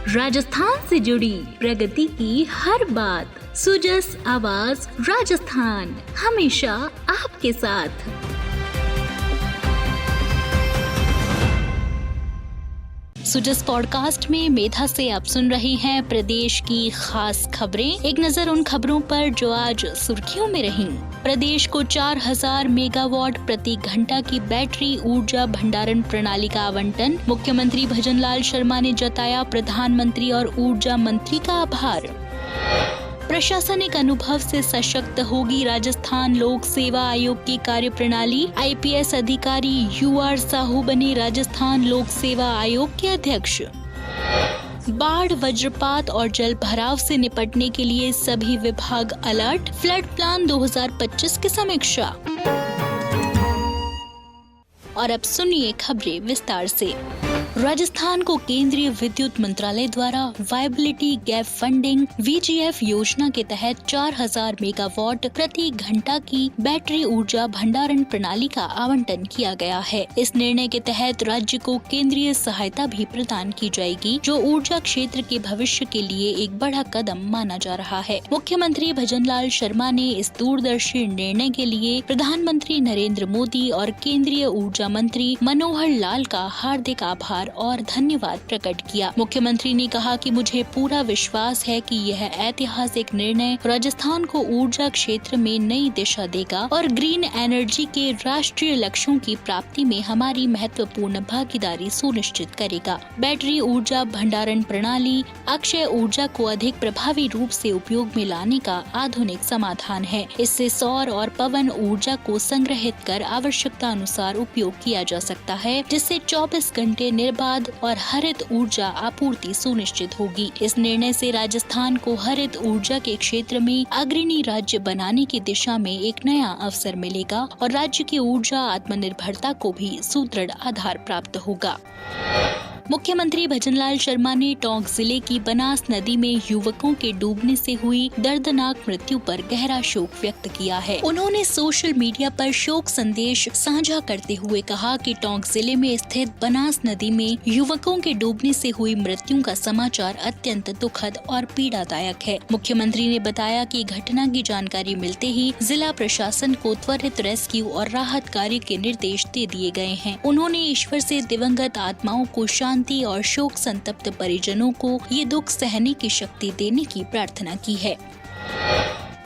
राजस्थान से जुड़ी प्रगति की हर बात। सुजस आवाज राजस्थान, हमेशा आपके साथ। सुजस पॉडकास्ट में मेधा से आप सुन रहे हैं प्रदेश की खास खबरें। एक नजर उन खबरों पर जो आज सुर्खियों में रहीं। प्रदेश को 4000 मेगावाट प्रति घंटा की बैटरी ऊर्जा भंडारण प्रणाली का आवंटन। मुख्यमंत्री भजनलाल शर्मा ने जताया प्रधानमंत्री और ऊर्जा मंत्री का आभार। प्रशासनिक अनुभव से सशक्त होगी राजस्थान लोक सेवा आयोग की कार्यप्रणाली। IPS अधिकारी UR साहू बने राजस्थान लोक सेवा आयोग के अध्यक्ष। बाढ़, वज्रपात और जल भराव से निपटने के लिए सभी विभाग अलर्ट। फ्लड प्लान 2025 की समीक्षा। और अब सुनिए खबरें विस्तार से। राजस्थान को केंद्रीय विद्युत मंत्रालय द्वारा वायबिलिटी गैप फंडिंग VGF योजना के तहत 4000 मेगावाट प्रति घंटा की बैटरी ऊर्जा भंडारण प्रणाली का आवंटन किया गया है। इस निर्णय के तहत राज्य को केंद्रीय सहायता भी प्रदान की जाएगी, जो ऊर्जा क्षेत्र के भविष्य के लिए एक बड़ा कदम माना जा रहा है। मुख्यमंत्री भजनलाल शर्मा ने इस दूरदर्शी निर्णय के लिए प्रधानमंत्री नरेंद्र मोदी और केंद्रीय ऊर्जा मंत्री मनोहर लाल का हार्दिक आभार और धन्यवाद प्रकट किया। मुख्यमंत्री ने कहा कि मुझे पूरा विश्वास है कि यह ऐतिहासिक निर्णय राजस्थान को ऊर्जा क्षेत्र में नई दिशा देगा और ग्रीन एनर्जी के राष्ट्रीय लक्ष्यों की प्राप्ति में हमारी महत्वपूर्ण भागीदारी सुनिश्चित करेगा। बैटरी ऊर्जा भंडारण प्रणाली अक्षय ऊर्जा को अधिक प्रभावी रूप से उपयोग में लाने का आधुनिक समाधान है। इससे सौर और पवन ऊर्जा को संग्रहित कर आवश्यकता अनुसार उपयोग किया जा सकता है, जिससे 24 घंटे निर्बाध और हरित ऊर्जा आपूर्ति सुनिश्चित होगी। इस निर्णय से राजस्थान को हरित ऊर्जा के क्षेत्र में अग्रणी राज्य बनाने की दिशा में एक नया अवसर मिलेगा और राज्य की ऊर्जा आत्मनिर्भरता को भी सुदृढ़ आधार प्राप्त होगा। मुख्यमंत्री भजनलाल शर्मा ने टोंक जिले की बनास नदी में युवकों के डूबने से हुई दर्दनाक मृत्यु पर गहरा शोक व्यक्त किया है। उन्होंने सोशल मीडिया पर शोक संदेश साझा करते हुए कहा कि टोंक जिले में स्थित बनास नदी में युवकों के डूबने से हुई मृत्यु का समाचार अत्यंत दुखद और पीड़ादायक है। मुख्यमंत्री ने बताया कि घटना की जानकारी मिलते ही जिला प्रशासन को त्वरित रेस्क्यू और राहत कार्य के निर्देश दे दिए गए हैं। उन्होंने ईश्वर से दिवंगत आत्माओं को शांति और शोक संतप्त परिजनों को ये दुख सहने की शक्ति देने की प्रार्थना की है।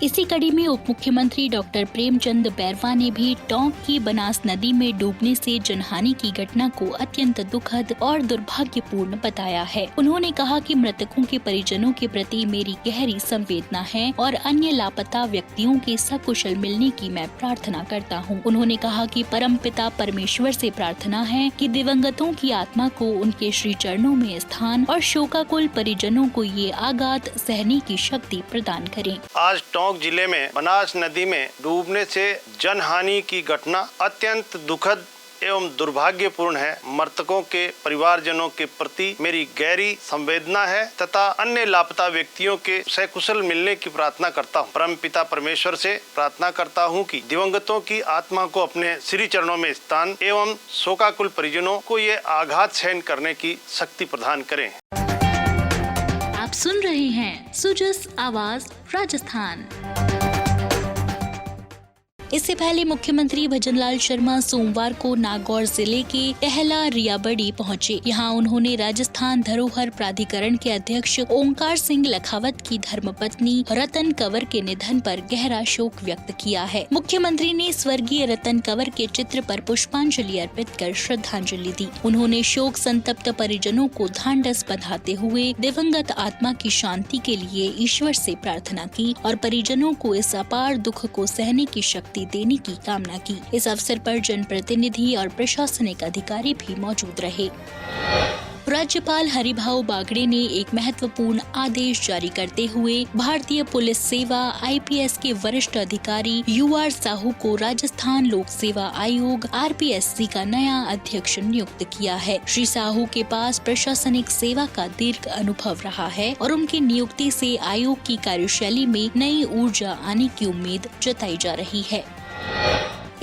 इसी कड़ी में उप मुख्यमंत्री डॉक्टर प्रेमचंद बैरवा ने भी टोंक की बनास नदी में डूबने से जनहानि की घटना को अत्यंत दुखद और दुर्भाग्यपूर्ण बताया है। उन्होंने कहा कि मृतकों के परिजनों के प्रति मेरी गहरी संवेदना है और अन्य लापता व्यक्तियों के सकुशल मिलने की मैं प्रार्थना करता हूं। उन्होंने कहा कि परमपिता परमेश्वर से प्रार्थना है कि दिवंगतों की आत्मा को उनके श्री चरणों में स्थान और शोकाकुल परिजनों को ये आघात सहने की शक्ति प्रदान करें। आज टोंक जिले में बनास नदी में डूबने से जनहानि की घटना अत्यंत दुखद एवं दुर्भाग्यपूर्ण है। मृतकों के परिवारजनों के प्रति मेरी गहरी संवेदना है तथा अन्य लापता व्यक्तियों के सकुशल मिलने की प्रार्थना करता हूँ। परमपिता परमेश्वर से प्रार्थना करता हूँ कि दिवंगतों की आत्मा को अपने श्री चरणों में स्थान एवं शोकाकुल परिजनों को ये आघात सहन करने की शक्ति प्रदान करें। आप सुन रहे हैं सुजस आवाज राजस्थान। इससे पहले मुख्यमंत्री भजनलाल शर्मा सोमवार को नागौर जिले के टहला रियाबड़ी पहुंचे। यहां उन्होंने राजस्थान धरोहर प्राधिकरण के अध्यक्ष ओंकार सिंह लखावत की धर्मपत्नी रतन कंवर के निधन पर गहरा शोक व्यक्त किया है। मुख्यमंत्री ने स्वर्गीय रतन कंवर के चित्र पर पुष्पांजलि अर्पित कर श्रद्धांजलि दी। उन्होंने शोक संतप्त परिजनों को ढांढस बंधाते हुए दिवंगत आत्मा की शांति के लिए ईश्वर से प्रार्थना की और परिजनों को इस अपार दुख को सहने की शक्ति देने की कामना की। इस अवसर पर जनप्रतिनिधि और प्रशासनिक अधिकारी भी मौजूद रहे। राज्यपाल हरिभाऊ बागड़े ने एक महत्वपूर्ण आदेश जारी करते हुए भारतीय पुलिस सेवा IPS के वरिष्ठ अधिकारी UR साहू को राजस्थान लोक सेवा आयोग RPSC का नया अध्यक्ष नियुक्त किया है। श्री साहू के पास प्रशासनिक सेवा का दीर्घ अनुभव रहा है और उनकी नियुक्ति से आयोग की कार्यशैली में नई ऊर्जा आने की उम्मीद जताई जा रही है।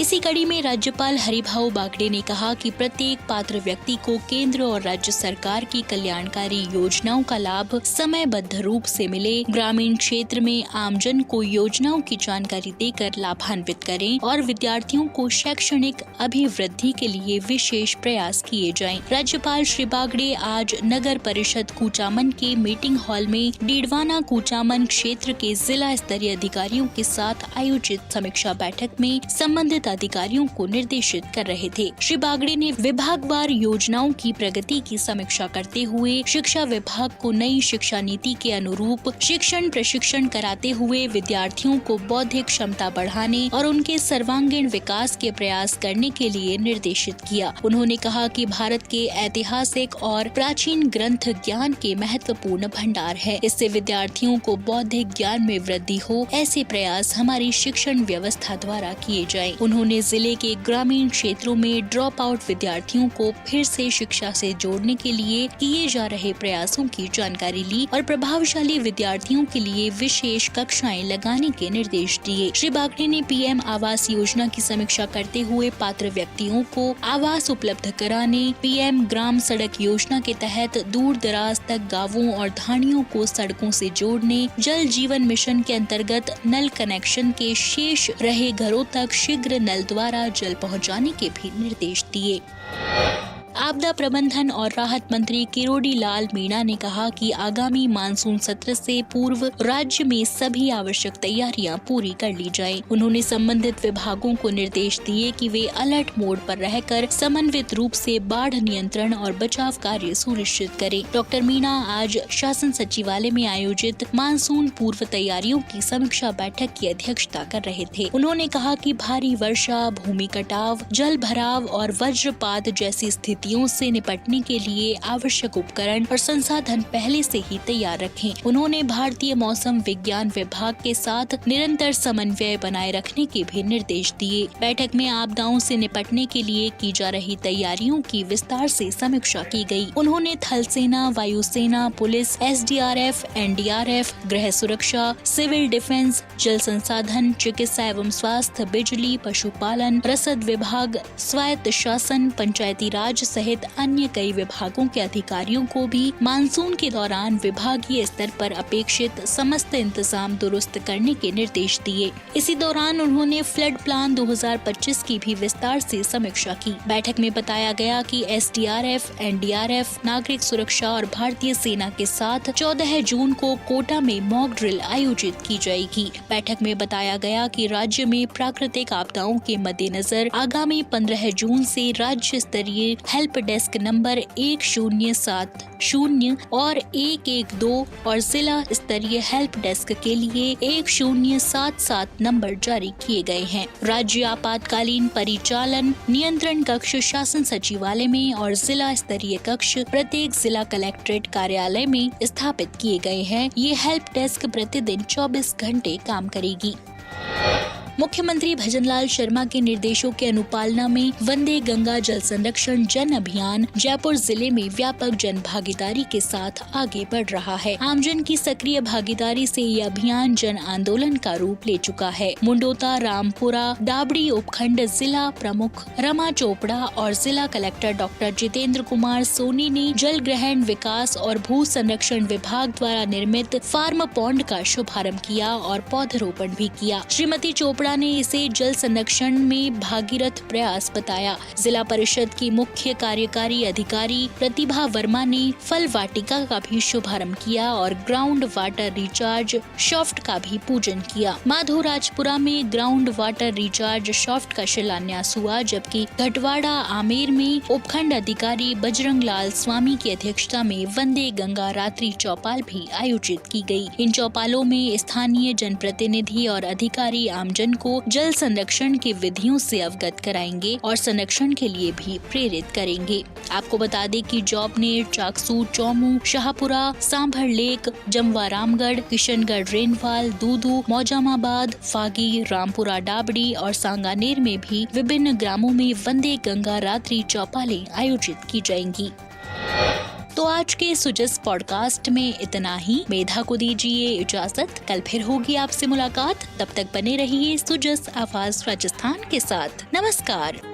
इसी कड़ी में राज्यपाल हरिभाऊ बागड़े ने कहा कि प्रत्येक पात्र व्यक्ति को केंद्र और राज्य सरकार की कल्याणकारी योजनाओं का लाभ समयबद्ध रूप से मिले, ग्रामीण क्षेत्र में आमजन को योजनाओं की जानकारी देकर लाभान्वित करें और विद्यार्थियों को शैक्षणिक अभिवृद्धि के लिए विशेष प्रयास किए जाएं। राज्यपाल श्री बागड़े आज नगर परिषद कुचामन के मीटिंग हॉल में डीडवाना कुचामन क्षेत्र के जिला स्तरीय अधिकारियों के साथ आयोजित समीक्षा बैठक में संबंधित अधिकारियों को निर्देशित कर रहे थे। श्री बागड़े ने विभागवार योजनाओं की प्रगति की समीक्षा करते हुए शिक्षा विभाग को नई शिक्षा नीति के अनुरूप शिक्षण प्रशिक्षण कराते हुए विद्यार्थियों को बौद्धिक क्षमता बढ़ाने और उनके सर्वांगीण विकास के प्रयास करने के लिए निर्देशित किया। उन्होंने कहा कि भारत के ऐतिहासिक और प्राचीन ग्रंथ ज्ञान के महत्वपूर्ण भंडार है। इससे विद्यार्थियों को बौद्धिक ज्ञान में वृद्धि हो, ऐसे प्रयास हमारी शिक्षण व्यवस्था द्वारा किए जाएं। उन्होंने जिले के ग्रामीण क्षेत्रों में ड्रॉप आउट विद्यार्थियों को फिर से शिक्षा से जोड़ने के लिए किए जा रहे प्रयासों की जानकारी ली और प्रभावशाली विद्यार्थियों के लिए विशेष कक्षाएं लगाने के निर्देश दिए। श्री बागड़े ने पीएम आवास योजना की समीक्षा करते हुए पात्र व्यक्तियों को आवास उपलब्ध कराने, पीएम ग्राम सड़क योजना के तहत दूर दराज तक गांवों और ढाणियों को सड़कों से जोड़ने, जल जीवन मिशन के अंतर्गत नल कनेक्शन के शेष रहे घरों तक शीघ्र नल द्वारा जल पहुंचाने के भी निर्देश दिए। आपदा प्रबंधन और राहत मंत्री किरोड़ी लाल मीणा ने कहा कि आगामी मानसून सत्र से पूर्व राज्य में सभी आवश्यक तैयारियां पूरी कर ली जाएं। उन्होंने संबंधित विभागों को निर्देश दिए कि वे अलर्ट मोड पर रहकर समन्वित रूप से बाढ़ नियंत्रण और बचाव कार्य सुनिश्चित करें। डॉक्टर मीणा आज शासन सचिवालय में आयोजित मानसून पूर्व तैयारियों की समीक्षा बैठक की अध्यक्षता कर रहे थे। उन्होंने कहा कि भारी वर्षा, भूमि कटाव, जल भराव और वज्रपात जैसी स्थितियों से निपटने के लिए आवश्यक उपकरण और संसाधन पहले से ही तैयार रखें। उन्होंने भारतीय मौसम विज्ञान विभाग के साथ निरंतर समन्वय बनाए रखने के भी निर्देश दिए। बैठक में आपदाओं से निपटने के लिए की जा रही तैयारियों की विस्तार से समीक्षा की गई। उन्होंने थल सेना, वायुसेना, पुलिस, एसडीआरएफ, एनडीआरएफ, गृह सुरक्षा, सिविल डिफेंस, जल संसाधन, चिकित्सा एवं स्वास्थ्य, बिजली, पशुपालन, रसद विभाग, स्वायत्त शासन, पंचायती राज सहित अन्य कई विभागों के अधिकारियों को भी मानसून के दौरान विभागीय स्तर पर अपेक्षित समस्त इंतजाम दुरुस्त करने के निर्देश दिए। इसी दौरान उन्होंने फ्लड प्लान 2025 की भी विस्तार से समीक्षा की। बैठक में बताया गया कि एसडीआरएफ, एनडीआरएफ, नागरिक सुरक्षा और भारतीय सेना के साथ 14 जून को कोटा में मॉक ड्रिल आयोजित की जाएगी। बैठक में बताया गया कि राज्य में प्राकृतिक आपदाओं के मद्देनजर आगामी 15 जून से राज्य स्तरीय हेल्प डेस्क नंबर 1070 और 112 और जिला स्तरीय हेल्प डेस्क के लिए 1077 नंबर जारी किए गए हैं। राज्य आपातकालीन परिचालन नियंत्रण कक्ष शासन सचिवालय में और जिला स्तरीय कक्ष प्रत्येक जिला कलेक्ट्रेट कार्यालय में स्थापित किए गए हैं। ये हेल्प डेस्क प्रतिदिन 24 घंटे काम करेगी। मुख्यमंत्री भजनलाल शर्मा के निर्देशों के अनुपालना में वंदे गंगा जल संरक्षण जन अभियान जयपुर जिले में व्यापक जन भागीदारी के साथ आगे बढ़ रहा है। आमजन की सक्रिय भागीदारी से ये अभियान जन आंदोलन का रूप ले चुका है। मुंडोता, रामपुरा, डाबड़ी उपखंड जिला प्रमुख रमा चोपड़ा और जिला कलेक्टर डॉक्टर जितेंद्र कुमार सोनी ने जल ग्रहण विकास और भू संरक्षण विभाग द्वारा निर्मित फार्म पॉन्ड का शुभारंभ किया और पौधरोपण भी किया। श्रीमती चोपड़ा ने इसे जल संरक्षण में भागीरथ प्रयास बताया। जिला परिषद की मुख्य कार्यकारी अधिकारी प्रतिभा वर्मा ने फल वाटिका का भी शुभारंभ किया और ग्राउंड वाटर रिचार्ज शाफ्ट का भी पूजन किया। माधोराजपुरा में ग्राउंड वाटर रिचार्ज शाफ्ट का शिलान्यास हुआ, जबकि घटवाड़ा आमेर में उपखंड अधिकारी बजरंग लाल स्वामी की अध्यक्षता में वंदे गंगा रात्रि चौपाल भी आयोजित की गई। इन चौपालों में स्थानीय जनप्रतिनिधि और अधिकारी आमजन को जल संरक्षण की विधियों से अवगत कराएंगे और संरक्षण के लिए भी प्रेरित करेंगे। आपको बता दें कि जौबनेर, चाकसू, चौमू, शाहपुरा, सांभर लेक, जमवा रामगढ़, किशनगढ़ रेनवाल, दूदू, मौजामाबाद, फागी, रामपुरा डाबड़ी और सांगानेर में भी विभिन्न ग्रामों में वंदे गंगा रात्रि चौपालें आयोजित की जाएंगी। तो आज आज के सुजस पॉडकास्ट में इतना ही। मेधा को दीजिए इजाजत, कल फिर होगी आपसे मुलाकात। तब तक बने रहिए सुजस आवाज राजस्थान के साथ। नमस्कार।